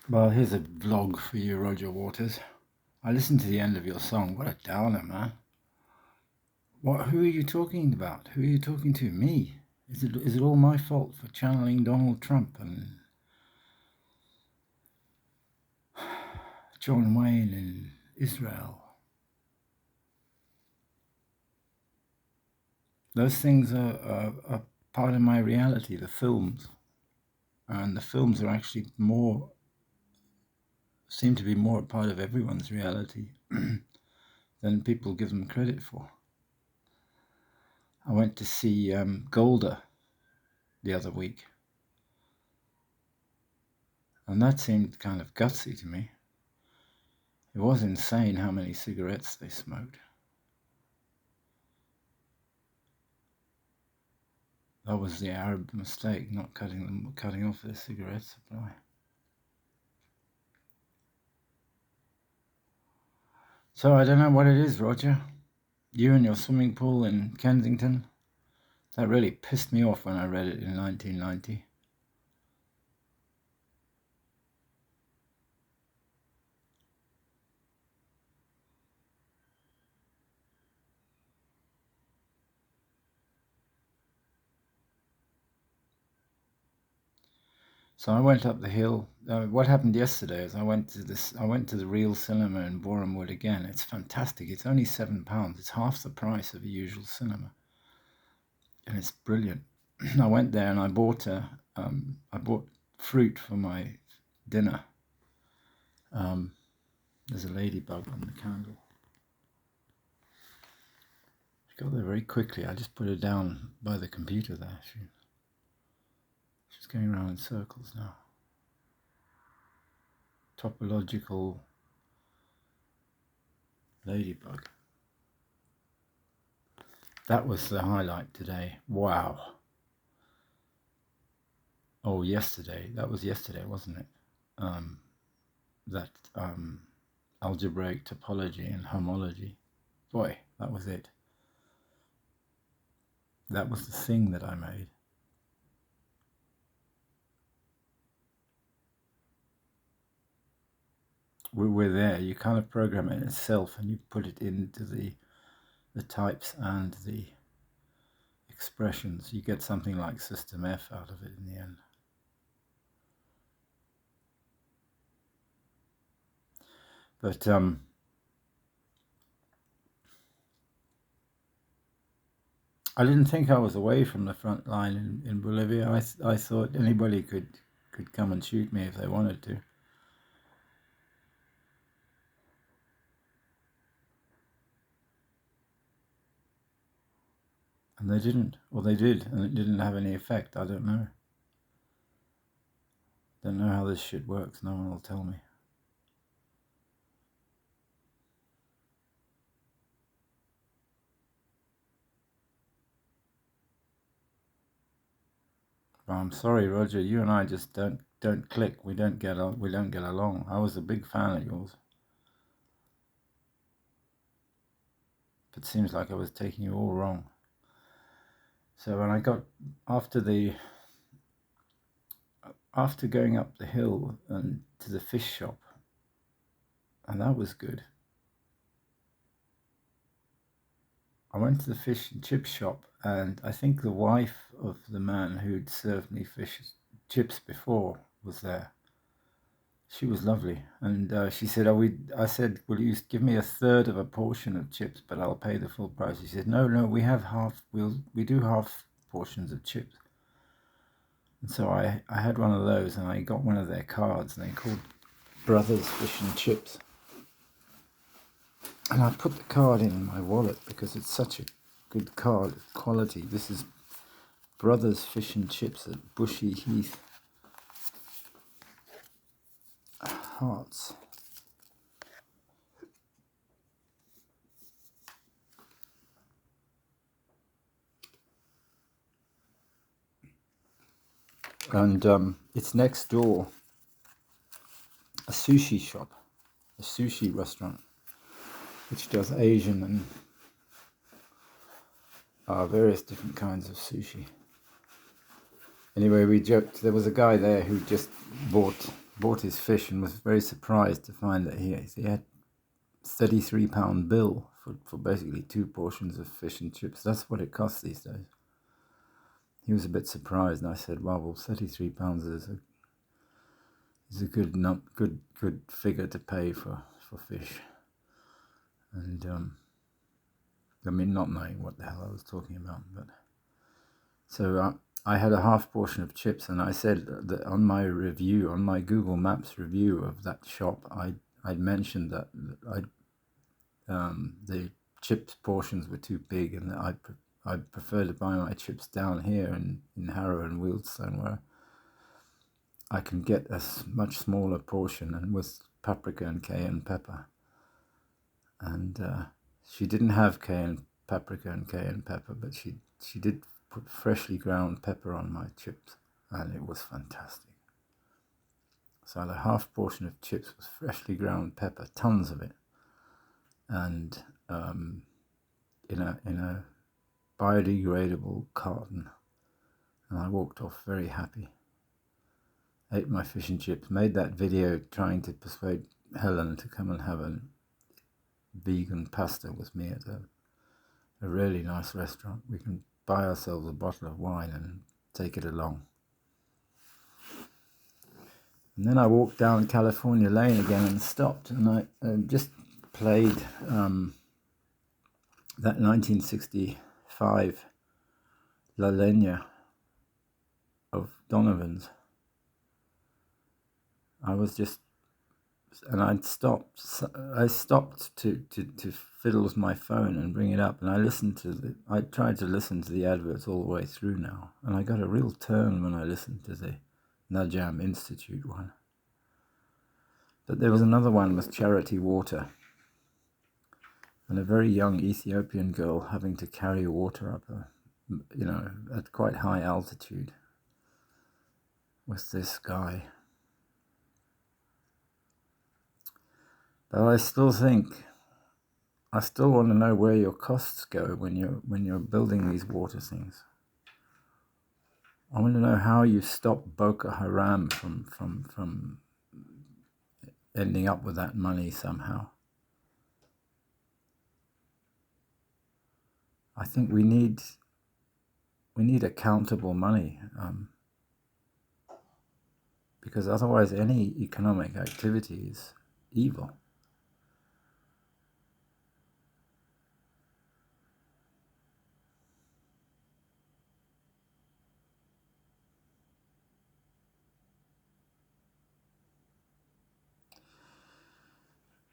Well, here's a vlog for you, Roger Waters. I listened to the end of your song. What a downer, man. What? Who are you talking about? Who are you talking to? Me? Is it all my fault for channeling Donald Trump and John Wayne and Israel? Those things are part of my reality, the films. And the films are actually seem to be more a part of everyone's reality than people give them credit for. I went to see Golda the other week, and that seemed kind of gutsy to me. It was insane how many cigarettes they smoked. That was the Arab mistake, not cutting off their cigarette supply. So I don't know what it is, Roger. You and your swimming pool in Kensington. That really pissed me off when I read it in 1990. So I went up the hill. What happened yesterday is I went to the Real Cinema in Boreham Wood again. It's fantastic. It's only £7. It's half the price of a usual cinema, and it's brilliant. I went there and I bought fruit for my dinner. There's a ladybug on the candle. She got there very quickly. I just put her down by the computer there. She's going around in circles now. Topological ladybug. That was the highlight today. Wow. Oh, yesterday. That was yesterday, wasn't it? That algebraic topology and homology. Boy, that was it. That was the thing that I made. We're there. You kind of program it itself and you put it into the types and the expressions. You get something like System F out of it in the end. But I didn't think I was away from the front line in Bolivia. I thought anybody could come and shoot me if they wanted to. And they didn't, or they did, and it didn't have any effect. I don't know. Don't know how this shit works. No one will tell me. Well, I'm sorry, Roger. You and I just don't click. We don't get along. I was a big fan of yours, but it seems like I was taking you all wrong. So when I got after going up the hill and to the fish shop, and that was good. I went to the fish and chip shop, and I think the wife of the man who'd served me chips before was there. She was lovely, and she said, I said, will you give me a third of a portion of chips, but I'll pay the full price. She said, no, we have half. We do half portions of chips. And so I had one of those, and I got one of their cards, and they called Brothers Fish and Chips. And I put the card in my wallet because it's such a good card quality. This is Brothers Fish and Chips at Bushy Heath, Hearts. And it's next door, a sushi shop, a sushi restaurant, which does Asian and various different kinds of sushi. Anyway, we joked, there was a guy there who just bought bought his fish and was very surprised to find that he had £33 bill for basically 2 portions of fish and chips. That's what it costs these days. He was a bit surprised, and I said, well, £33 is a good figure to pay for fish. And I mean, not knowing what the hell I was talking about, but so I had a half portion of chips, and I said that on my review, on my Google Maps review of that shop, I'd mentioned that the chips portions were too big, and that I'd prefer to buy my chips down here in Harrow and Wealdstone, where I can get a much smaller portion and with paprika and cayenne pepper. And she didn't have paprika and cayenne pepper, but she did put freshly ground pepper on my chips, and it was fantastic. So the half portion of chips was freshly ground pepper, tons of it, and in a biodegradable carton. And I walked off very happy. Ate my fish and chips, made that video trying to persuade Helen to come and have a vegan pasta with me at a really nice restaurant. We can buy ourselves a bottle of wine and take it along. And then I walked down California Lane again and stopped, and I just played that 1965 La Leña of Donovan's. I stopped to fiddle with my phone and bring it up, and I tried to listen to the adverts all the way through now, and I got a real turn when I listened to the Najam Institute one. But there was another one with Charity Water, and a very young Ethiopian girl having to carry water up at quite high altitude with this guy. But I still want to know where your costs go when you're building these water things. I want to know how you stop Boko Haram from ending up with that money somehow. I think we need accountable money, because otherwise any economic activity is evil.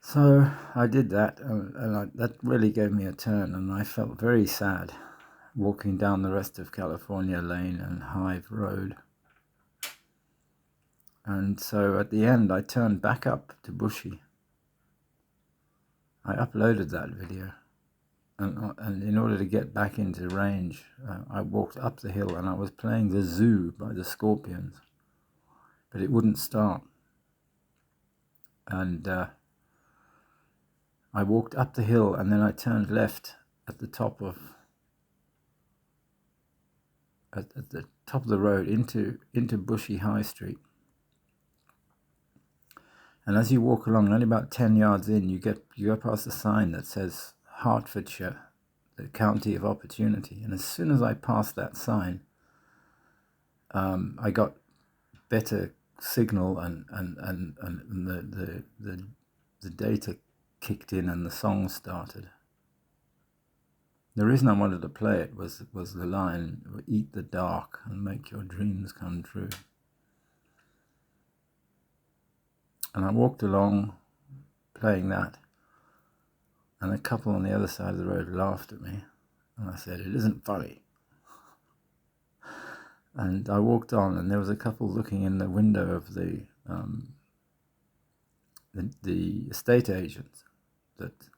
So I did that, and that really gave me a turn, and I felt very sad walking down the rest of California Lane and Hive Road. And so at the end, I turned back up to Bushy. I uploaded that video, and in order to get back into range, I walked up the hill, and I was playing The Zoo by the Scorpions, but it wouldn't start. And I walked up the hill, and then I turned left at the top of the road into Bushy High Street. And as you walk along, only about 10 yards in, you go past a sign that says Hertfordshire, the county of opportunity. And as soon as I passed that sign, I got better signal, and the data kicked in, and the song started. The reason I wanted to play it was the line, "Eat the dark and make your dreams come true." And I walked along playing that, and a couple on the other side of the road laughed at me, and I said, "It isn't funny." And I walked on, and there was a couple looking in the window of the estate agent that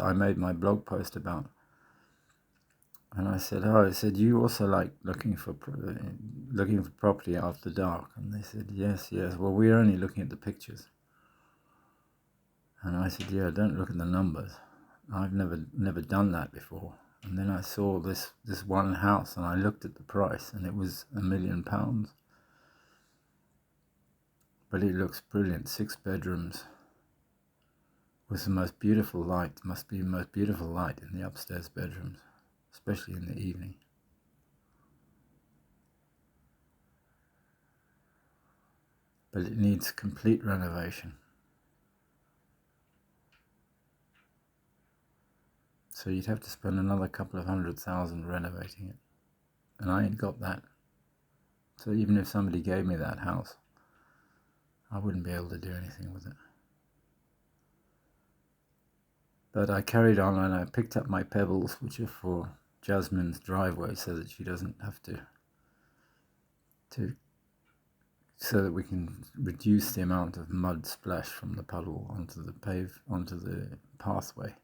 I made my blog post about. And I said, "You also like looking for property after dark?" And they said, yes. "Well, we're only looking at the pictures." And I said, "Yeah, don't look at the numbers. I've never done that before." And then I saw this one house, and I looked at the price, and it was £1 million. But it looks brilliant. 6 bedrooms with the most beautiful light. Must be the most beautiful light in the upstairs bedrooms, especially in the evening. But it needs complete renovation. So you'd have to spend another couple of $100,000 renovating it. And I ain't got that. So even if somebody gave me that house, I wouldn't be able to do anything with it. But I carried on and I picked up my pebbles, which are for Jasmine's driveway, so that she doesn't have to so that we can reduce the amount of mud splash from the puddle onto the pathway.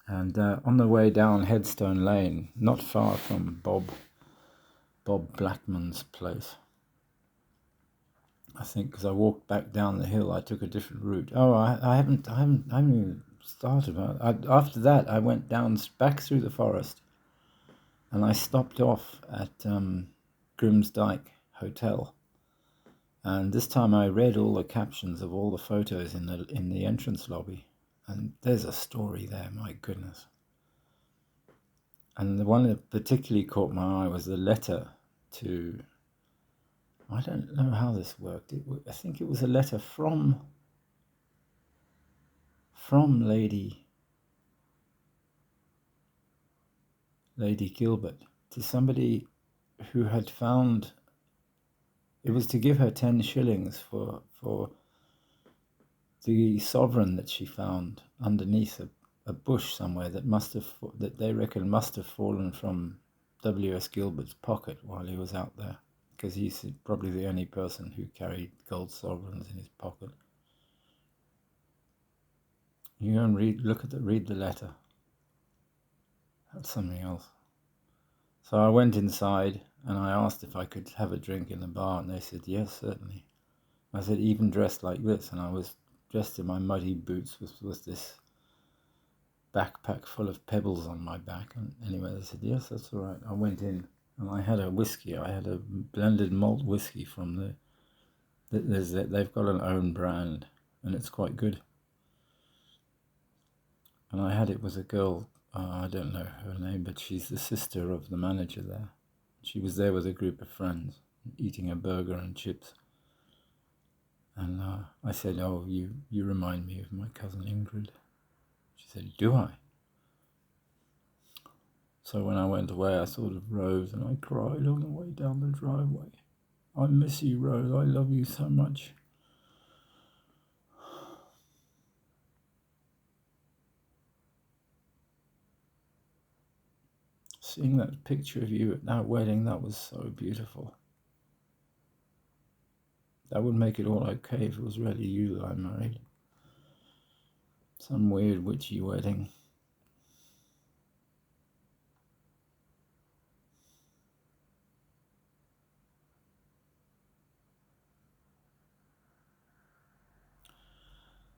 And on the way down Headstone Lane, not far from Bob Blackman's place, I think, because I walked back down the hill, I took a different route. Oh, I haven't even started. After that, I went down back through the forest, and I stopped off at Grimsdyke Hotel. And this time I read all the captions of all the photos in the entrance lobby, and there's a story there, my goodness. And the one that particularly caught my eye was the letter to, I don't know how this worked. I think it was a letter from Lady Gilbert to somebody who had found, it was to give her 10 shillings for the sovereign that she found underneath a bush somewhere that they reckon must have fallen from W.S. Gilbert's pocket while he was out there, because he's probably the only person who carried gold sovereigns in his pocket. You go and read the letter. That's something else. So I went inside and I asked if I could have a drink in the bar, and they said yes, certainly. I said, even dressed like this, and I was dressed in my muddy boots with this backpack full of pebbles on my back. And anyway, they said, yes, that's all right. I went in and I had a whiskey. I had a blended malt whiskey from they've got an own brand, and it's quite good. And I had it with a girl, I don't know her name, but she's the sister of the manager there. She was there with a group of friends, eating a burger and chips. And I said, oh, you remind me of my cousin Ingrid. She said, do I? So when I went away, I sort of rose and I cried on the way down the driveway. I miss you, Rose. I love you so much. Seeing that picture of you at that wedding, that was so beautiful. That would make it all okay if it was really you that I married. Some weird witchy wedding.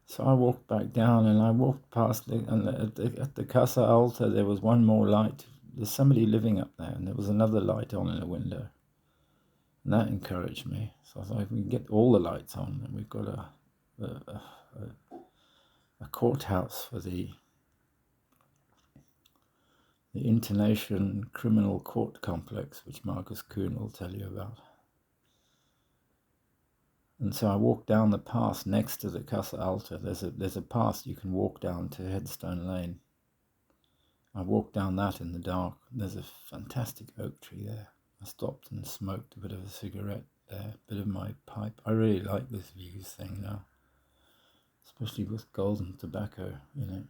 So I walked back down and I walked past at the Casa Alta, there was one more light. There's somebody living up there, and there was another light on in the window. And that encouraged me. So I thought, if we can get all the lights on, then we've got a courthouse for the International Criminal Court Complex, which Marcus Kuhn will tell you about. And so I walked down the path next to the Casa Alta. There's a path you can walk down to Headstone Lane. I walked down that in the dark. There's a fantastic oak tree there. I stopped and smoked a bit of a cigarette there, a bit of my pipe. I really like this views thing now, especially with golden tobacco in it.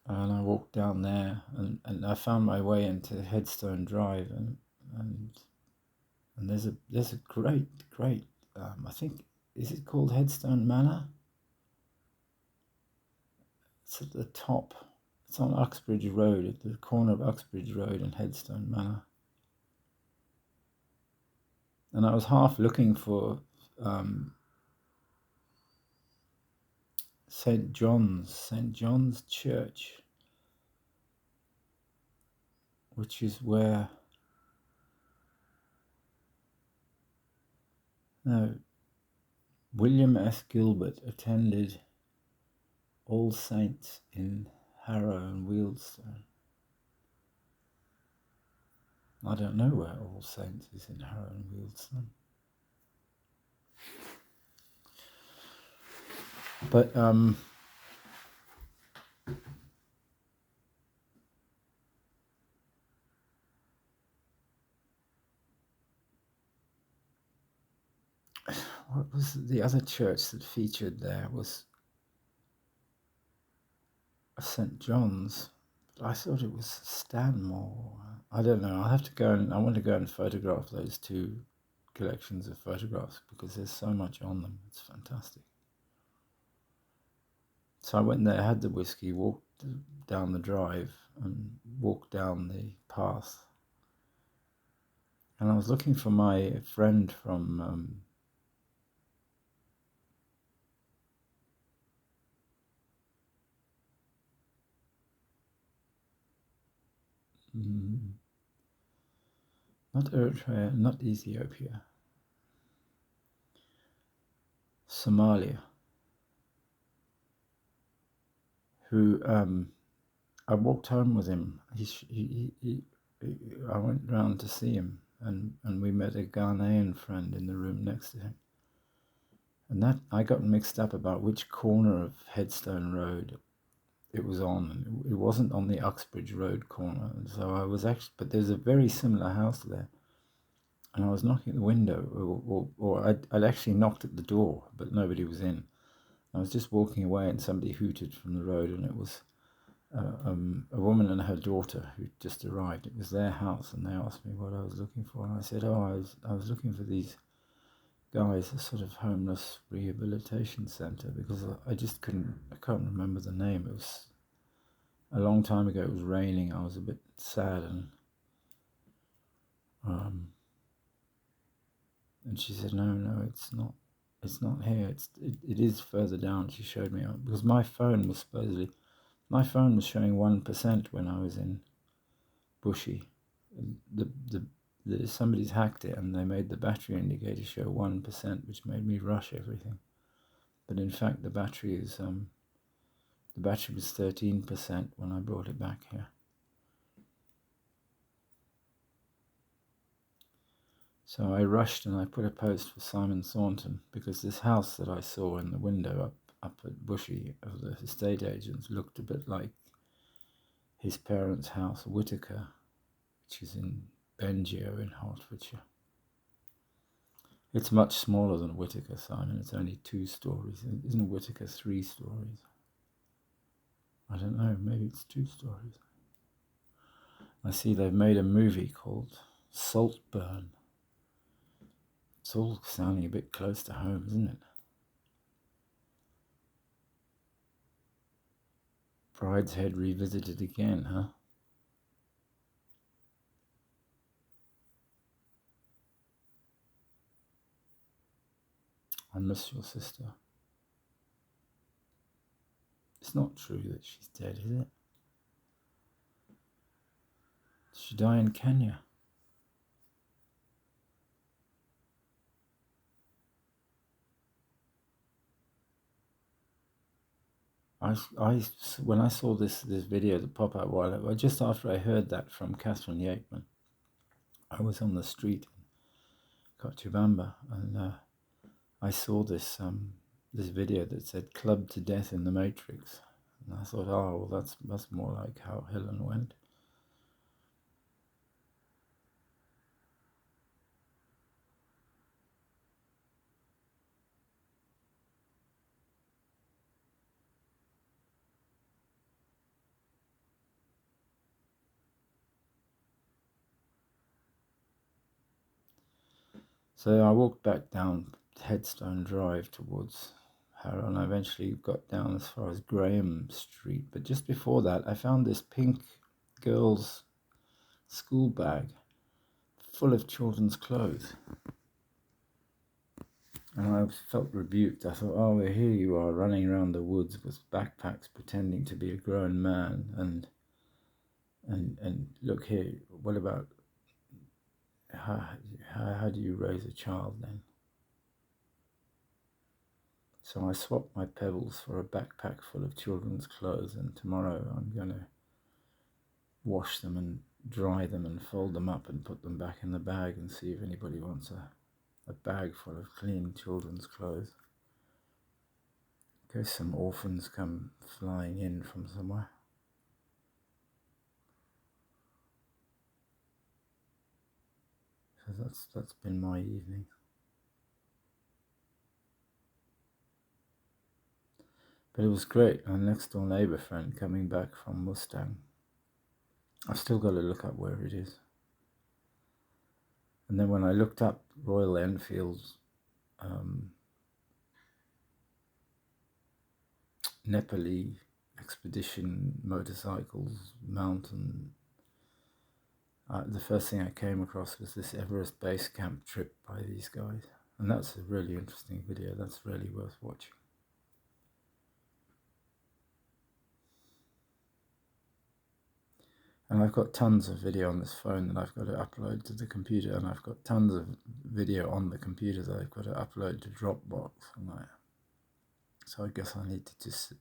And I walked down there, and I found my way into Headstone Drive, and there's a great I think, is it called Headstone Manor? It's at the top. It's on Uxbridge Road, at the corner of Uxbridge Road and Headstone Manor. And I was half looking for St. John's Church, which is where No, William S. Gilbert attended All Saints in Harrow and Wealdstone. I don't know where All Saints is in Harrow and Wealdstone. But what was the other church that featured there was St. John's. But I thought it was Stanmore. I don't know. I want to go and photograph those two collections of photographs because there's so much on them. It's fantastic. So I went there, had the whiskey, walked down the drive and walked down the path. And I was looking for my friend from not Eritrea, not Ethiopia, Somalia, who I walked home with him. I went round to see him, and we met a Ghanaian friend in the room next to him. And that I got mixed up about which corner of Headstone Road it was on, and it wasn't on the Uxbridge Road corner. And so I was actually, but there's a very similar house there. And I was knocking at the window, or I'd actually knocked at the door, but nobody was in. I was just walking away, and somebody hooted from the road, and it was a woman and her daughter who just arrived. It was their house, and they asked me what I was looking for, and I said, "Oh, I was looking for these guys, a sort of homeless rehabilitation centre, because I can't remember the name. It was a long time ago. It was raining. I was a bit sad, and she said, no, it's not. It's not here. It is further down. She showed me because my phone was showing 1% when I was in Bushy. Somebody's hacked it and they made the battery indicator show 1%, which made me rush everything. But in fact, the battery was 13% when I brought it back here. So I rushed and I put a post for Simon Thornton, because this house that I saw in the window up at Bushy of the estate agents looked a bit like his parents' house, Whitaker, which is in Bengio in Hertfordshire. It's much smaller than Whitaker, Simon. It's only 2 stories. Isn't Whitaker 3 stories? I don't know, maybe it's 2 stories. I see they've made a movie called Saltburn. It's all sounding a bit close to home, isn't it? Brideshead Revisited again, huh? I miss your sister. It's not true that she's dead, is it? Did she die in Kenya? When I saw this video that popped up just after I heard that from Catherine Yateman, I was on the street in Cochabamba, and I saw this video that said "Clubbed to Death in the Matrix," and I thought, oh, well, that's more like how Helen went. So I walked back down Headstone Drive towards Harrow, and I eventually got down as far as Graham Street. But just before that, I found this pink girl's school bag full of children's clothes. And I felt rebuked. I thought, oh, well, here you are running around the woods with backpacks pretending to be a grown man. And look here, what about, how do you raise a child then? So I swapped my pebbles for a backpack full of children's clothes, and tomorrow I'm going to wash them and dry them and fold them up and put them back in the bag and see if anybody wants a bag full of clean children's clothes. In case some orphans come flying in from somewhere. So that's been my evening. But it was great. Our next door neighbour friend coming back from Mustang. I've still got to look up where it is. And then when I looked up Royal Enfield's Nepali expedition motorcycles, mountain, the first thing I came across was this Everest base camp trip by these guys. And that's a really interesting video. That's really worth watching. And I've got tons of video on this phone that I've got to upload to the computer, and I've got tons of video on the computer that I've got to upload to Dropbox. So I guess I need to just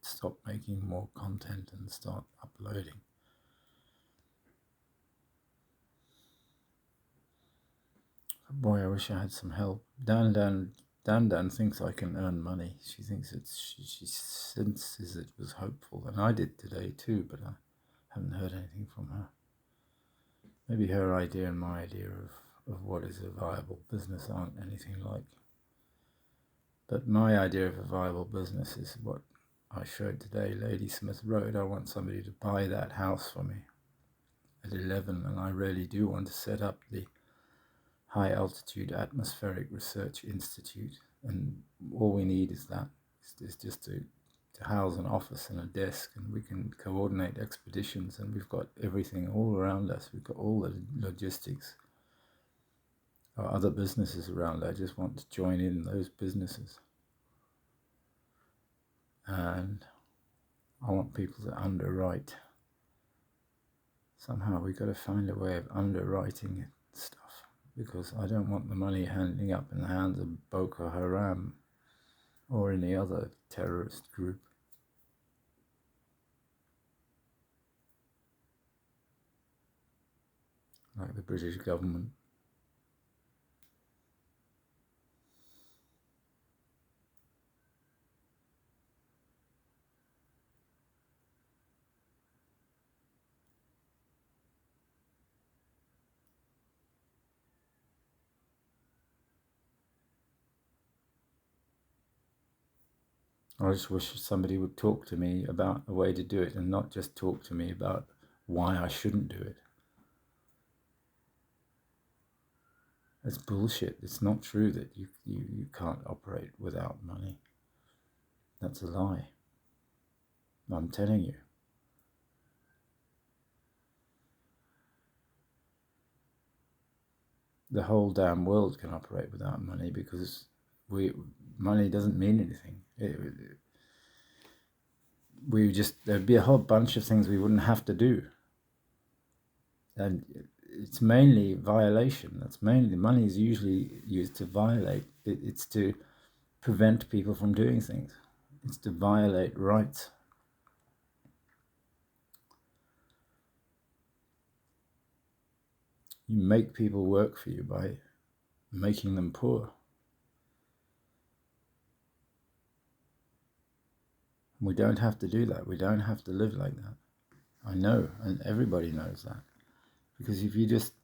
stop making more content and start uploading. Boy, I wish I had some help. Dan thinks I can earn money. She thinks she senses it was hopeful, and I did today too, but I haven't heard anything from her. Maybe her idea and my idea of what is a viable business aren't anything like. But my idea of a viable business is what I showed today, Ladysmith Road. I want somebody to buy that house for me at 11, and I really do want to set up the High Altitude Atmospheric Research Institute, and all we need is that. Is just to house an office and a desk, and we can coordinate expeditions, and we've got everything all around us. We've got all the logistics. Or other businesses around. I just want to join in those businesses, and I want people to underwrite. Somehow we've got to find a way of underwriting stuff, because I don't want the money ending up in the hands of Boko Haram or any other terrorist group. Like the British government. I just wish somebody would talk to me about a way to do it, and not just talk to me about why I shouldn't do it. It's bullshit. It's not true that you can't operate without money. That's a lie. I'm telling you. The whole damn world can operate without money, because money doesn't mean anything. There'd be a whole bunch of things we wouldn't have to do. And it's mainly violation. Money is usually used to violate. It's to prevent people from doing things. It's to violate rights. You make people work for you by making them poor. We don't have to do that. We don't have to live like that. I know, and everybody knows that. Because if you just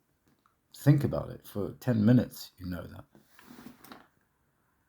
think about it for 10 minutes, you know that.